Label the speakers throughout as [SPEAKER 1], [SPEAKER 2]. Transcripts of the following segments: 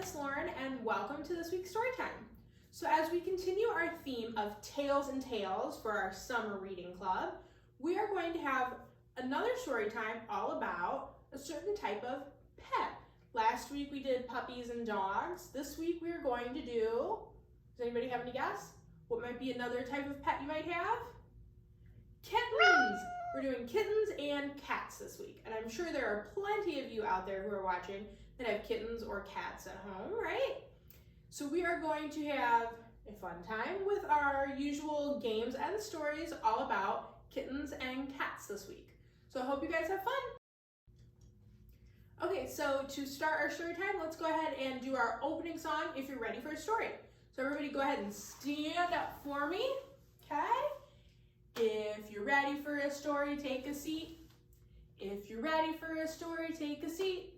[SPEAKER 1] Miss Lauren, and welcome to this week's Storytime. So as we continue our theme of Tales and Tales for our summer reading club, we are going to have another story time all about a certain type of pet. Last week we did puppies and dogs. This week we are going to do, does anybody have any guess? What might be another type of pet you might have? Kittens! We're doing kittens and cats this week, and I'm sure there are plenty of you out there who are watching that have kittens or cats at home, right? So we are going to have a fun time with our usual games and stories all about kittens and cats this week. So I hope you guys have fun. Okay, so to start our story time, let's go ahead and do our opening song if you're ready for a story. So everybody go ahead and stand up for me, okay? If you're ready for a story, take a seat. If you're ready for a story, take a seat.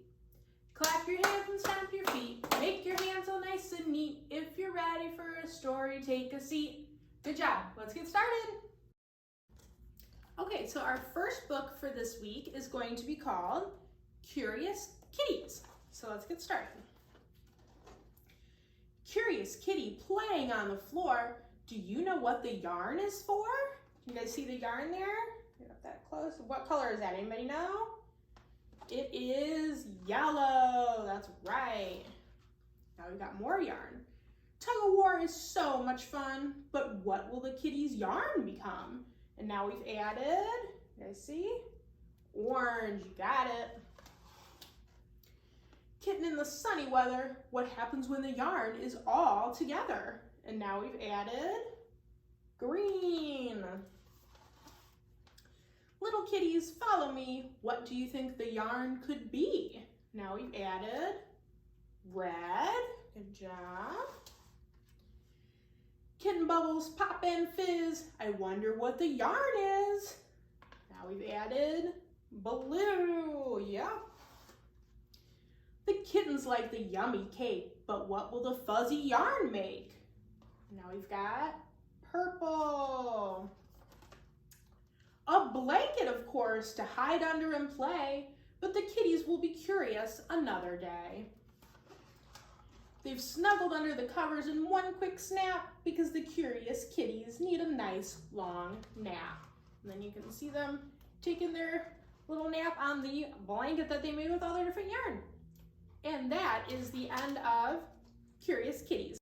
[SPEAKER 1] Clap your hands and stamp your feet. Make your hands all nice and neat. If you're ready for a story, take a seat. Good job. Let's get started. Okay, so our first book for this week is going to be called Curious Kitties. So let's get started. Curious kitty playing on the floor. Do you know what the yarn is for? You guys see the yarn there? Get up that close. What color is that? Anybody know? It is yellow. That's right. Now we've got more yarn. Tug of war is so much fun, but what will the kitty's yarn become? And now we've added, you guys see? Orange, you got it. Kitten in the sunny weather, what happens when the yarn is all together? And now we've added green. Little kitties, follow me. What do you think the yarn could be? Now we've added red. Good job. Kitten bubbles pop and fizz. I wonder what the yarn is. Now we've added blue. Yep. The kittens like the yummy cake, but what will the fuzzy yarn make? Now we've got purple. A blanket, of course, to hide under and play, but the kitties will be curious another day. They've snuggled under the covers in one quick snap because the curious kitties need a nice long nap. And then you can see them taking their little nap on the blanket that they made with all their different yarn. And that is the end of Curious Kitties.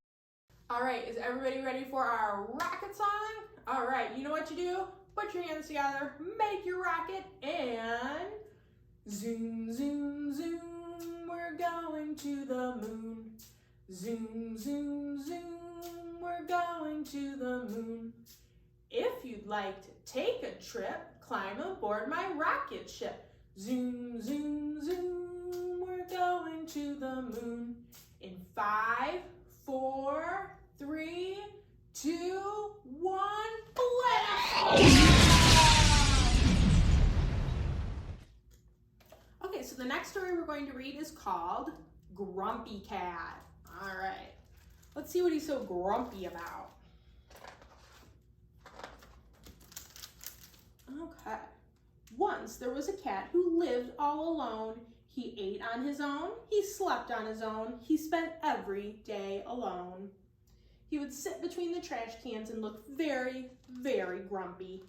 [SPEAKER 1] All right, is everybody ready for our rocket song? All right, you know what you do? Put your hands together, make your rocket, and zoom, zoom, zoom, we're going to the moon. Zoom, zoom, zoom, we're going to the moon. If you'd like to take a trip, climb aboard my rocket ship. Zoom, zoom, zoom, we're going to the moon. In 5, 4, 3, 2, 1, blast! Okay, so the next story we're going to read is called Grumpy Cat. All right, let's see what he's so grumpy about. Okay. Once there was a cat who lived all alone. He ate on his own, he slept on his own, he spent every day alone. He would sit between the trash cans and look very, very grumpy.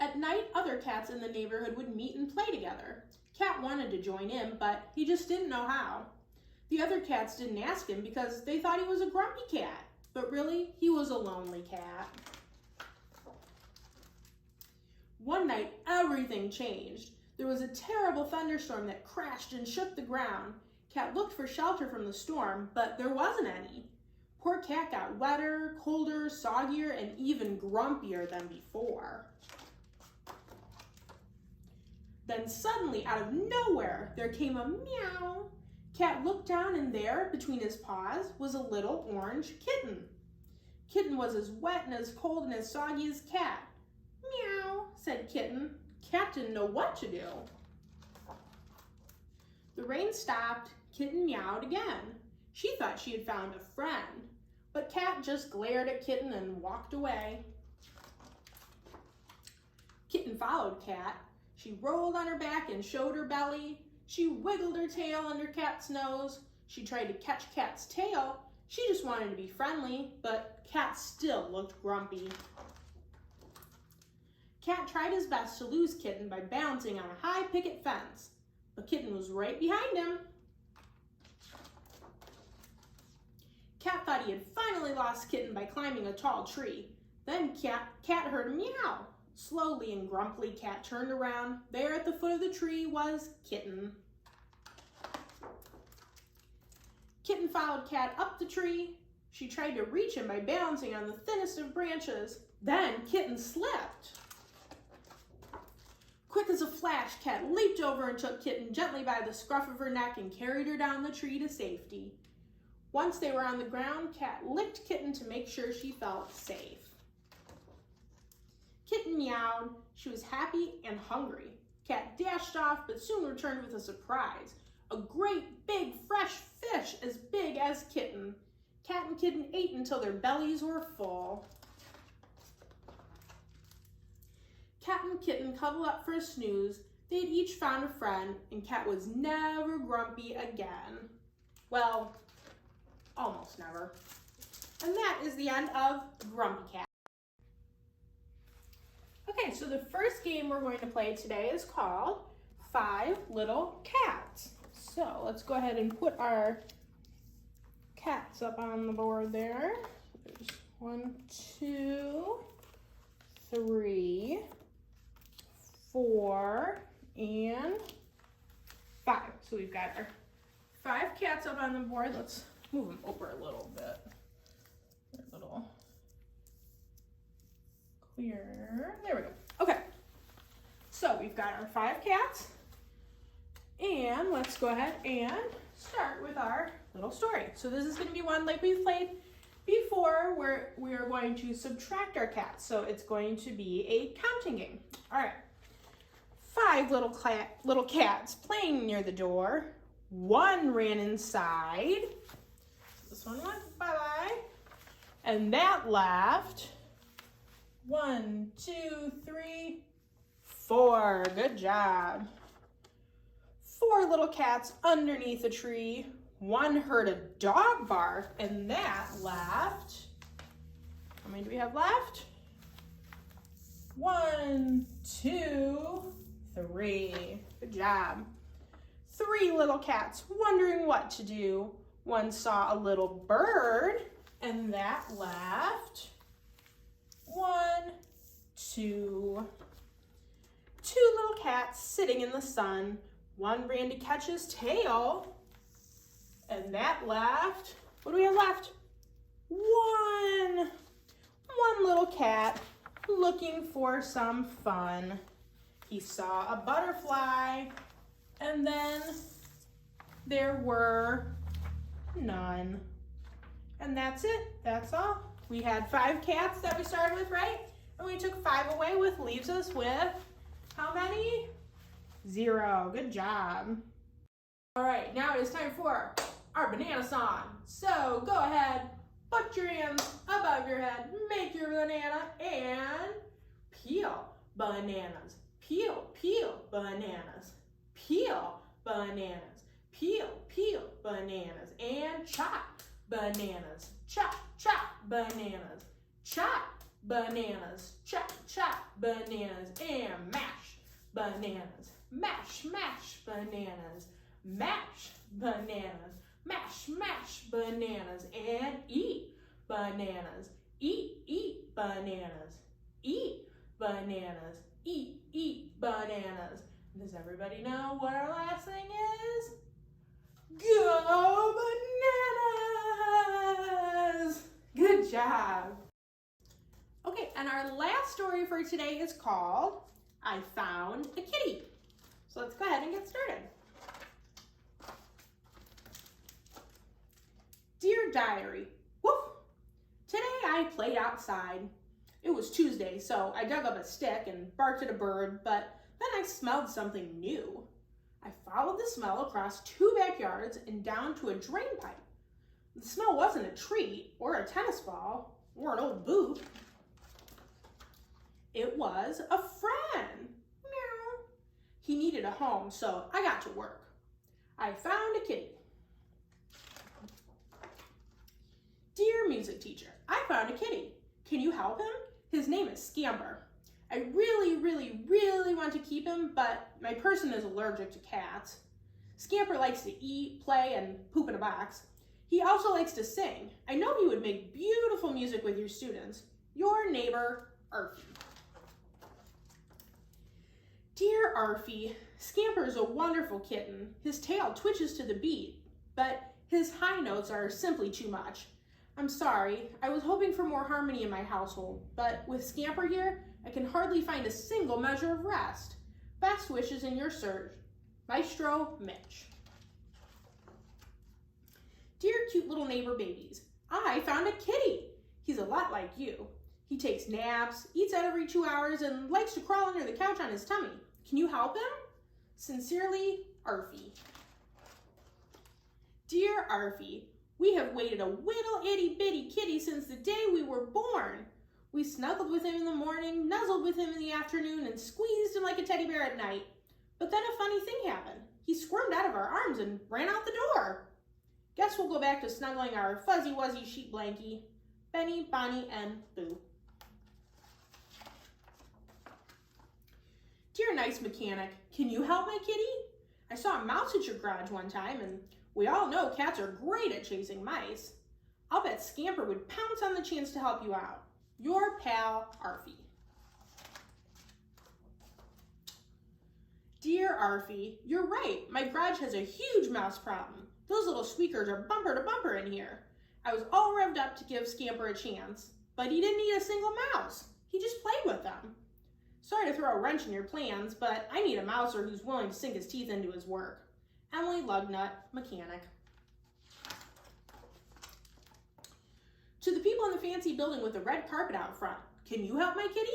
[SPEAKER 1] At night, other cats in the neighborhood would meet and play together. Cat wanted to join in, but he just didn't know how. The other cats didn't ask him because they thought he was a grumpy cat, but really, he was a lonely cat. One night, everything changed. There was a terrible thunderstorm that crashed and shook the ground. Cat looked for shelter from the storm, but there wasn't any. Poor Cat got wetter, colder, soggier, and even grumpier than before. Then suddenly, out of nowhere, there came a meow. Cat looked down, and there, between his paws, was a little orange kitten. Kitten was as wet and as cold and as soggy as Cat. Meow, said Kitten. Cat didn't know what to do. The rain stopped. Kitten meowed again. She thought she had found a friend, but Cat just glared at Kitten and walked away. Kitten followed Cat. She rolled on her back and showed her belly. She wiggled her tail under Cat's nose. She tried to catch Cat's tail. She just wanted to be friendly, but Cat still looked grumpy. Cat tried his best to lose Kitten by bouncing on a high picket fence, but Kitten was right behind him. Cat thought he had finally lost Kitten by climbing a tall tree. Then Cat heard a meow. Slowly and grumpily, Cat turned around. There at the foot of the tree was Kitten. Kitten followed Cat up the tree. She tried to reach him by balancing on the thinnest of branches. Then Kitten slipped. Quick as a flash, Cat leaped over and took Kitten gently by the scruff of her neck and carried her down the tree to safety. Once they were on the ground, Cat licked Kitten to make sure she felt safe. Kitten meowed. She was happy and hungry. Cat dashed off, but soon returned with a surprise. A great big fresh fish as big as Kitten. Cat and Kitten ate until their bellies were full. Cat and Kitten cuddled up for a snooze. They had each found a friend, and Cat was never grumpy again. Well, almost never. And that is the end of Grumpy Cat. Okay, so the first game we're going to play today is called 5 Little Cats. So let's go ahead and put our cats up on the board there. There's 1, 2, 3, 4, and 5. So we've got our 5 cats up on the board. Let's move them over a little bit. They're a little clear. There we go. Okay. So we've got our 5 cats. And let's go ahead and start with our little story. So this is going to be one like we've played before where we are going to subtract our cats. So it's going to be a counting game. All right. 5 little cats playing near the door. 1 ran inside. This one went bye-bye. And that left 1, 2, 3, 4. Good job. 4 little cats underneath a tree. 1 heard a dog bark, and that left. How many do we have left? 1, 2, 3. Good job. 3 little cats wondering what to do. 1 saw a little bird, and that left. 1, 2. 2 little cats sitting in the sun. 1 ran to catch his tail, and that left. What do we have left? 1 little cat looking for some fun. He saw a butterfly, and then there were none. And that's it. That's all. We had 5 cats that we started with, right? And we took 5 away, which leaves us with how many? 0. Good job. All right, now it is time for our banana song. So go ahead, put your hands above your head, make your banana, and peel bananas. Peel, peel bananas. Peel bananas. Peel, peel bananas. And chop bananas. Chop, chop bananas. Chop bananas. Chop, chop bananas. And mash bananas. Mash, mash bananas. Mash bananas. Mash, mash bananas. And eat bananas. Eat, eat bananas. Eat bananas. Eat, eat bananas. Does everybody know what our last thing is? Go bananas! Good job. Okay, and our last story for today is called I Found a Kitty. So let's go ahead and get started. Dear Diary, woof! Today I played outside. It was Tuesday, so I dug up a stick and barked at a bird, but then I smelled something new. I followed the smell across 2 backyards and down to a drain pipe. The smell wasn't a treat or a tennis ball or an old boot. It was a friend. Meow. He needed a home, so I got to work. I found a kitty. Dear music teacher, I found a kitty. Can you help him? His name is Scamper. I really want to keep him, but my person is allergic to cats. Scamper likes to eat, play, and poop in a box. He also likes to sing. I know he would make beautiful music with your students. Your neighbor, Arfie. Dear Arfie, Scamper is a wonderful kitten. His tail twitches to the beat, but his high notes are simply too much. I'm sorry, I was hoping for more harmony in my household, but with Scamper here, I can hardly find a single measure of rest. Best wishes in your search. Maestro Mitch. Dear cute little neighbor babies, I found a kitty. He's a lot like you. He takes naps, eats out every 2 hours, and likes to crawl under the couch on his tummy. Can you help him? Sincerely, Arfie. Dear Arfie, we have waited a little itty bitty kitty since the day we were born. We snuggled with him in the morning, nuzzled with him in the afternoon, and squeezed him like a teddy bear at night. But then a funny thing happened. He squirmed out of our arms and ran out the door. Guess we'll go back to snuggling our fuzzy wuzzy sheet blankie. Benny, Bonnie, and Boo. Dear nice mechanic, can you help my kitty? I saw a mouse at your garage one time, and we all know cats are great at chasing mice. I'll bet Scamper would pounce on the chance to help you out. Your pal, Arfie. Dear Arfie, you're right. My garage has a huge mouse problem. Those little squeakers are bumper to bumper in here. I was all revved up to give Scamper a chance, but he didn't need a single mouse. He just played with them. Sorry to throw a wrench in your plans, but I need a mouser who's willing to sink his teeth into his work. Emily Lugnut, mechanic. To the people in the fancy building with the red carpet out front, can you help my kitty?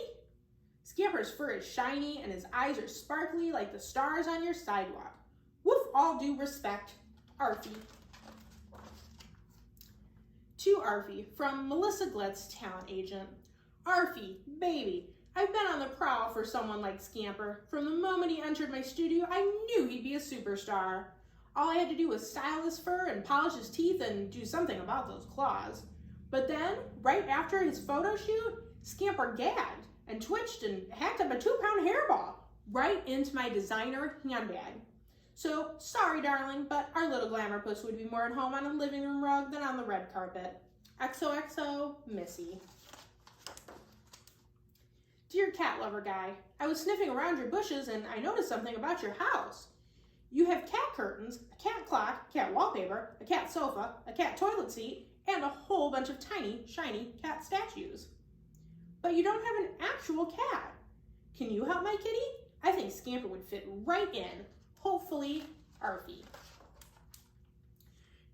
[SPEAKER 1] Scamper's fur is shiny and his eyes are sparkly like the stars on your sidewalk. With all due respect, Arfie. To Arfie, from Melissa Glitz, talent agent. Arfie, baby, I've been on the prowl for someone like Scamper. From the moment he entered my studio, I knew he'd be a superstar. All I had to do was style his fur and polish his teeth and do something about those claws. But then, right after his photo shoot, Scamper gagged and twitched and hacked up a 2-pound hairball right into my designer handbag. So, sorry darling, but our little glamour puss would be more at home on a living room rug than on the red carpet. XOXO, Missy. Dear cat lover guy, I was sniffing around your bushes and I noticed something about your house. You have cat curtains, a cat clock, cat wallpaper, a cat sofa, a cat toilet seat, and a whole bunch of tiny, shiny cat statues. But you don't have an actual cat. Can you help my kitty? I think Scamper would fit right in. Hopefully, Arfie.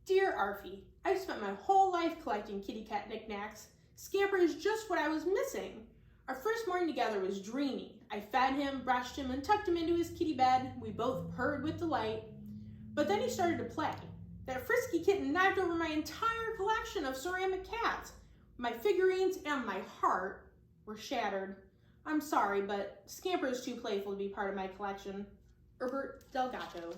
[SPEAKER 1] Dear Arfie, I've spent my whole life collecting kitty cat knickknacks. Scamper is just what I was missing. Our first morning together was dreamy. I fed him, brushed him, and tucked him into his kitty bed. We both purred with delight. But then he started to play. That frisky kitten knocked over my entire collection of ceramic cats. My figurines and my heart were shattered. I'm sorry, but Scamper is too playful to be part of my collection. Herbert Delgato.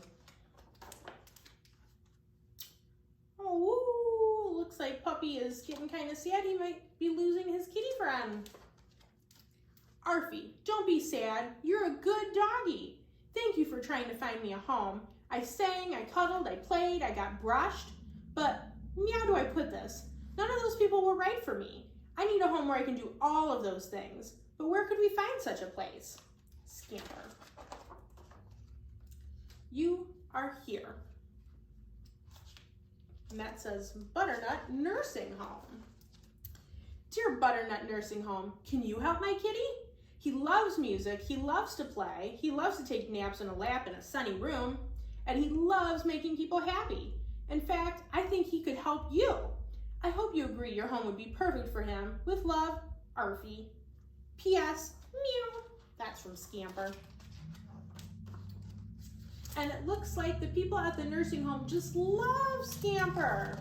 [SPEAKER 1] Oh, looks like Puppy is getting kind of sad. He might be losing his kitty friend. Arfie, don't be sad. You're a good doggy. Thank you for trying to find me a home. I sang, I cuddled, I played, I got brushed. But how do I put this? None of those people were right for me. I need a home where I can do all of those things. But where could we find such a place? Scamper. You are here. And that says Butternut Nursing Home. Dear Butternut Nursing Home, can you help my kitty? He loves music, he loves to play, he loves to take naps in a lap in a sunny room, and he loves making people happy. In fact, I think he could help you. I hope you agree your home would be perfect for him. With love, Arfie. P.S. Meow. That's from Scamper. And it looks like the people at the nursing home just love Scamper.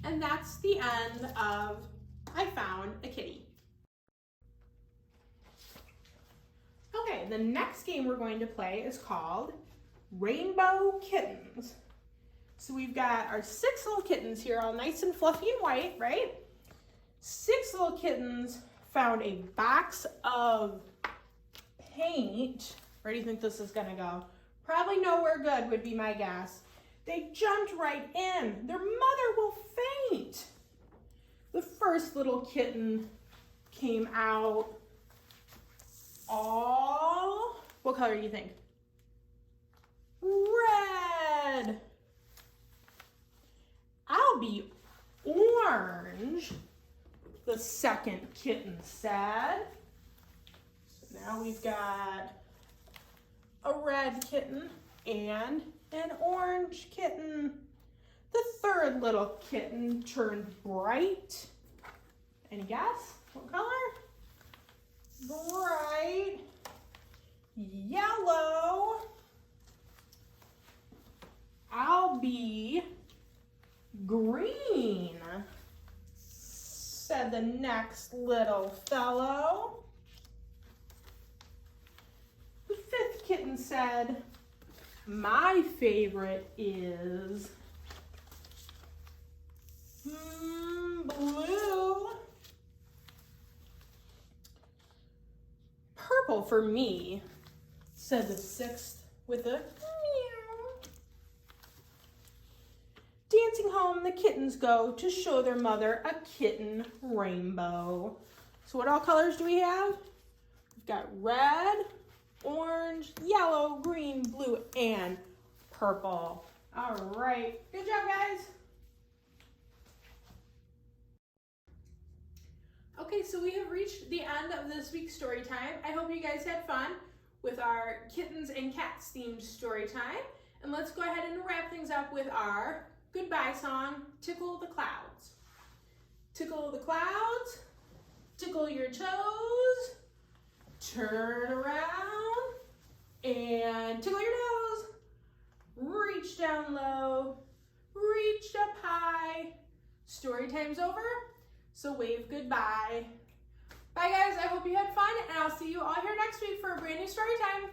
[SPEAKER 1] And that's the end of I Found a Kitty. Okay, the next game we're going to play is called rainbow kittens. So we've got our 6 little kittens here, all nice and fluffy and white, right? 6 little kittens found a box of paint. Where do you think this is gonna go? Probably nowhere good would be my guess. They jumped right in. Their mother will faint. The first little kitten came out all, what color do you think? Red. I'll be orange, the second kitten said. So now we've got a red kitten and an orange kitten. The third little kitten turned bright. Any guess? What color? Bright yellow. I'll be green, said the next little fellow. The 5th kitten said, my favorite is blue. Purple for me, said the 6th with a meow. Dancing home, the kittens go to show their mother a kitten rainbow. So what all colors do we have? We've got red, orange, yellow, green, blue, and purple. All right, good job, guys. Okay, so we have reached the end of this week's story time. I hope you guys had fun with our kittens and cats themed story time. And let's go ahead and wrap things up with our goodbye song, Tickle the Clouds. Tickle the clouds, tickle your toes, turn around and tickle your nose. Reach down low, reach up high. Story time's over, so wave goodbye. Bye guys, I hope you had fun and I'll see you all here next week for a brand new story time.